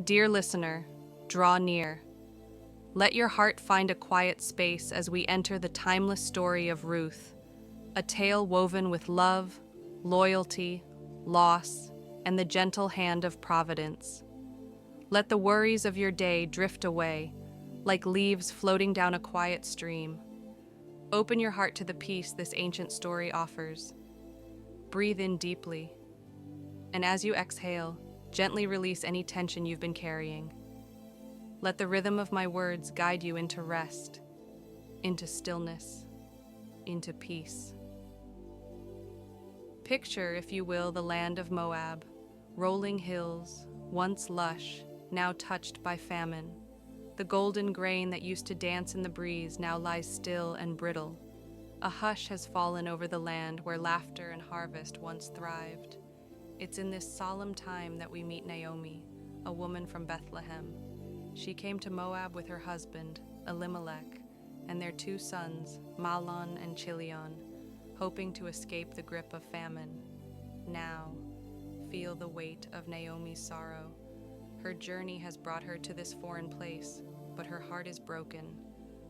Dear listener, draw near. Let your heart find a quiet space as we enter the timeless story of Ruth, a tale woven with love, loyalty, loss, and the gentle hand of providence. Let the worries of your day drift away, like leaves floating down a quiet stream. Open your heart to the peace this ancient story offers. Breathe in deeply, and as you exhale, gently release any tension you've been carrying. Let the rhythm of my words guide you into rest, into stillness, into peace. Picture, if you will, the land of Moab, rolling hills, once lush, now touched by famine. The golden grain that used to dance in the breeze now lies still and brittle. A hush has fallen over the land where laughter and harvest once thrived. It's in this solemn time that we meet Naomi, a woman from Bethlehem. She came to Moab with her husband, Elimelech, and their 2 sons, Mahlon and Chilion, hoping to escape the grip of famine. Now, feel the weight of Naomi's sorrow. Her journey has brought her to this foreign place, but her heart is broken.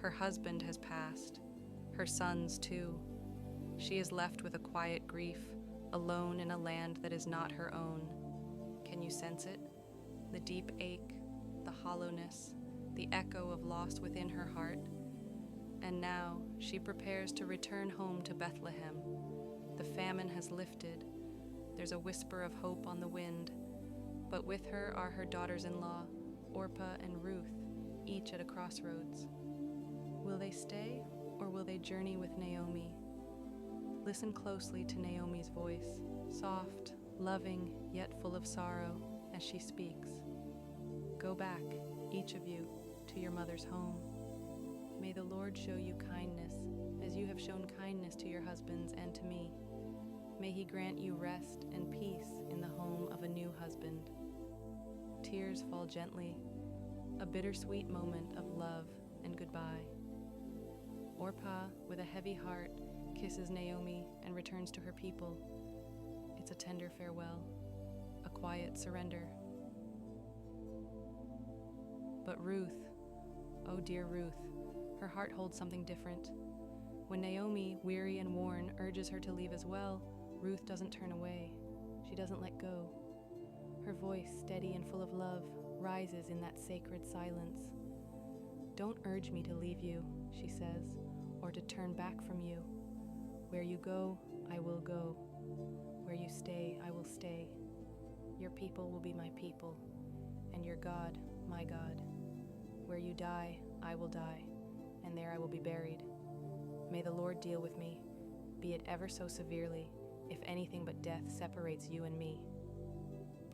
Her husband has passed, her sons too. She is left with a quiet grief, alone in a land that is not her own. Can you sense it? The deep ache, the hollowness, the echo of loss within her heart. And now she prepares to return home to Bethlehem. The famine has lifted. There's a whisper of hope on the wind. But with her are her daughters-in-law, Orpah and Ruth, each at a crossroads. Will they stay, or will they journey with Naomi? Listen closely to Naomi's voice, soft, loving, yet full of sorrow, as she speaks. Go back, each of you, to your mother's home. May the Lord show you kindness, as you have shown kindness to your husbands and to me. May he grant you rest and peace in the home of a new husband. Tears fall gently, a bittersweet moment of love and goodbye. Orpah, with a heavy heart, kisses Naomi and returns to her people. It's a tender farewell, a quiet surrender. But Ruth, oh dear Ruth, her heart holds something different. When Naomi, weary and worn, urges her to leave as well, Ruth doesn't turn away. She doesn't let go. Her voice, steady and full of love, rises in that sacred silence. Don't urge me to leave you, she says, or to turn back from you. Where you go, I will go. Where you stay, I will stay. Your people will be my people, and your God, my God. Where you die, I will die, and there I will be buried. May the Lord deal with me, be it ever so severely, if anything but death separates you and me.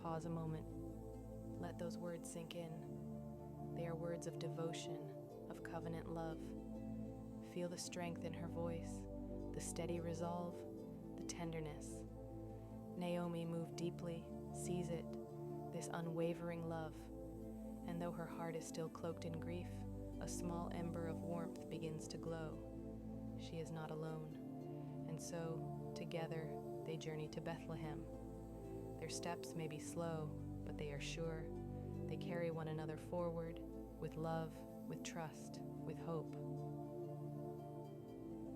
Pause a moment. Let those words sink in. They are words of devotion, of covenant love. Feel the strength in her voice, the steady resolve, the tenderness. Naomi moved deeply, sees it, this unwavering love. And though her heart is still cloaked in grief, a small ember of warmth begins to glow. She is not alone. And so, together, they journey to Bethlehem. Their steps may be slow, but they are sure. They carry one another forward, with love, with trust, with hope.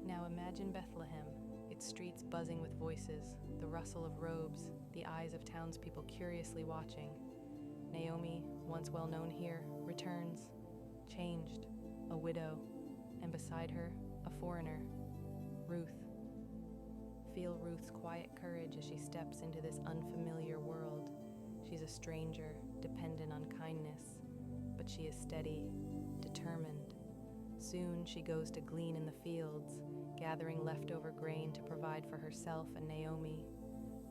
Now imagine Bethlehem, its streets buzzing with voices, the rustle of robes, the eyes of townspeople curiously watching. Naomi, once well known here, returns, changed, a widow, and beside her, a foreigner, Ruth. Feel Ruth's quiet courage as she steps into this unfamiliar world. She's a stranger, dependent on kindness, but she is steady, determined. Soon she goes to glean in the fields, gathering leftover grain to provide for herself and Naomi.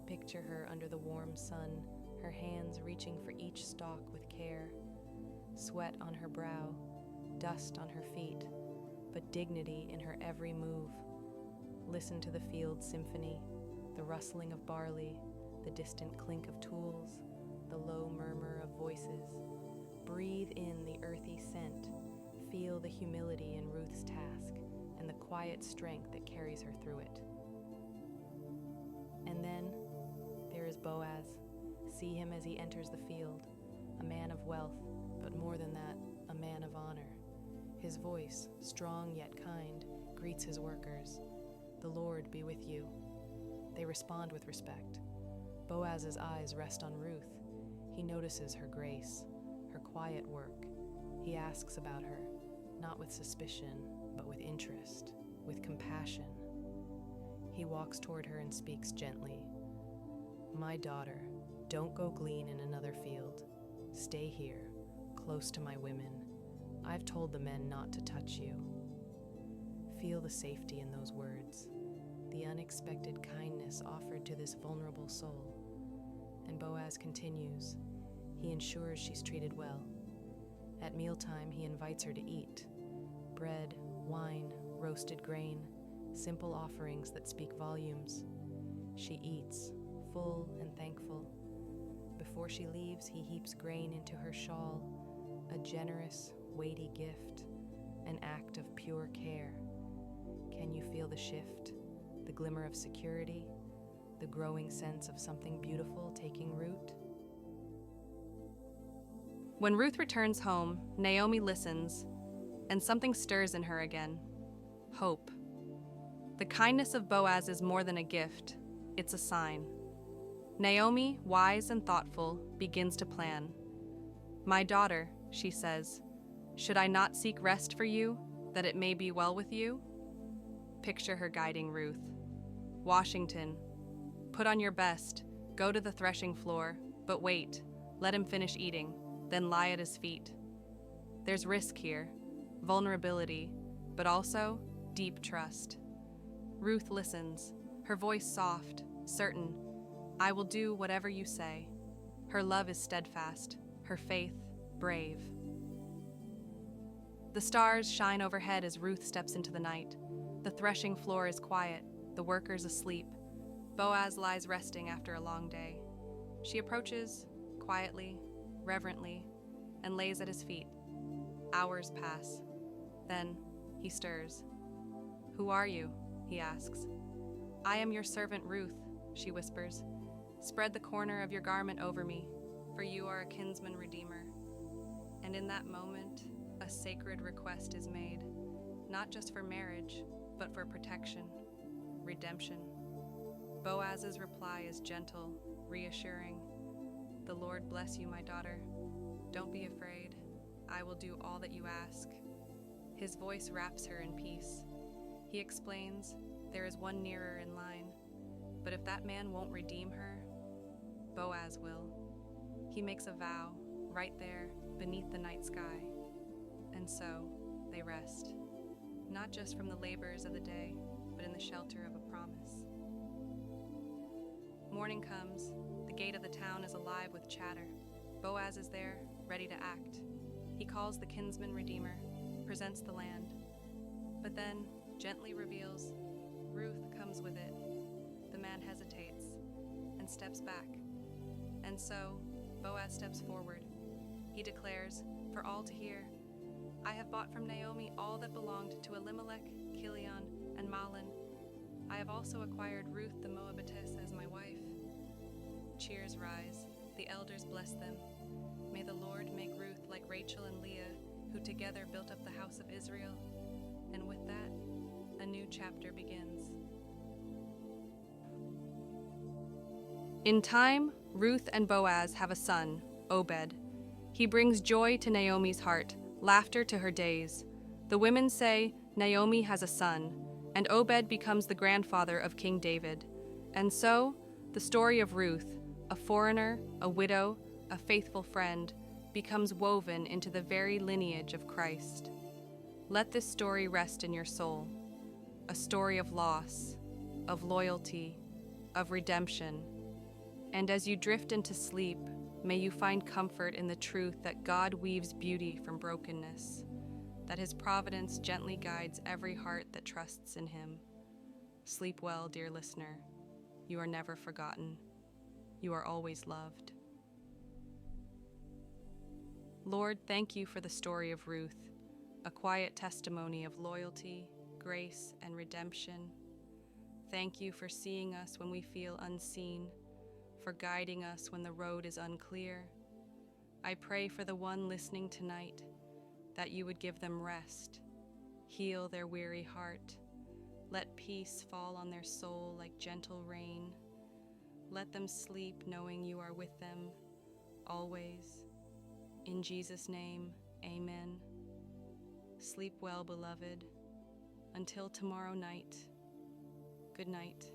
Picture her under the warm sun, her hands reaching for each stalk with care. Sweat on her brow, dust on her feet, but dignity in her every move. Listen to the field symphony, the rustling of barley, the distant clink of tools, the low murmur of voices. Breathe in the earthy scent. Feel the humility in Ruth's task and the quiet strength that carries her through it. And then there is Boaz. See him as he enters the field, a man of wealth, but more than that, a man of honor. His voice, strong yet kind, greets his workers. "The Lord be with you." They respond with respect. Boaz's eyes rest on Ruth. He notices her grace, her quiet work. He asks about her, not with suspicion, but with interest, with compassion. He walks toward her and speaks gently. "My daughter, don't go glean in another field. Stay here, close to my women. I've told the men not to touch you." Feel the safety in those words, the unexpected kindness offered to this vulnerable soul. And Boaz continues. He ensures she's treated well. At mealtime, he invites her to eat. Bread, wine, roasted grain, simple offerings that speak volumes. She eats, full and thankful. Before she leaves, he heaps grain into her shawl, a generous, weighty gift, an act of pure care. Can you feel the shift, the glimmer of security, the growing sense of something beautiful taking root? When Ruth returns home, Naomi listens, and something stirs in her again. Hope. The kindness of Boaz is more than a gift, it's a sign. Naomi, wise and thoughtful, begins to plan. "My daughter," she says, "should I not seek rest for you, that it may be well with you?" Picture her guiding Ruth. "Washington, put on your best, go to the threshing floor, but wait, let him finish eating, then lie at his feet." There's risk here, vulnerability, but also deep trust. Ruth listens, her voice soft, certain. "I will do whatever you say." Her love is steadfast, her faith brave. The stars shine overhead as Ruth steps into the night. The threshing floor is quiet, the workers asleep. Boaz lies resting after a long day. She approaches, quietly, reverently, and lays at his feet. Hours pass. Then he stirs. "Who are you?" he asks. "I am your servant Ruth," she whispers. "Spread the corner of your garment over me, for you are a kinsman redeemer." And in that moment, a sacred request is made, not just for marriage, but for protection, redemption. Boaz's reply is gentle, reassuring. "The Lord bless you, my daughter. Don't be afraid. I will do all that you ask." His voice wraps her in peace. He explains, there is one nearer in line, but if that man won't redeem her, Boaz will. He makes a vow, right there, beneath the night sky. And so, they rest, not just from the labors of the day, but in the shelter of a promise. Morning comes. The gate of the town is alive with chatter. Boaz is there, ready to act. He calls the kinsman redeemer, presents the land, but then gently reveals Ruth comes with it. The man hesitates and steps back. And so, Boaz steps forward. He declares, for all to hear, "I have bought from Naomi all that belonged to Elimelech, Kilion, and Mahlon. I have also acquired Ruth the Moabitess as my wife." Cheers rise. The elders bless them. May the Lord make Ruth like Rachel and Leah, who together built up the house of Israel. And with that, a new chapter begins. In time, Ruth and Boaz have a son, Obed. He brings joy to Naomi's heart, laughter to her days. The women say Naomi has a son, and Obed becomes the grandfather of King David. And so, the story of Ruth, a foreigner, a widow, a faithful friend, becomes woven into the very lineage of Christ. Let this story rest in your soul, a story of loss, of loyalty, of redemption. And as you drift into sleep, may you find comfort in the truth that God weaves beauty from brokenness, that His providence gently guides every heart that trusts in Him. Sleep well, dear listener. You are never forgotten. You are always loved. Lord, thank you for the story of Ruth, a quiet testimony of loyalty, grace, and redemption. Thank you for seeing us when we feel unseen, for guiding us when the road is unclear, I pray for the one listening tonight, that you would give them rest, heal their weary heart, let peace fall on their soul like gentle rain. Let them sleep knowing you are with them, always. In Jesus' name, amen. Sleep well, beloved. Until tomorrow night, good night.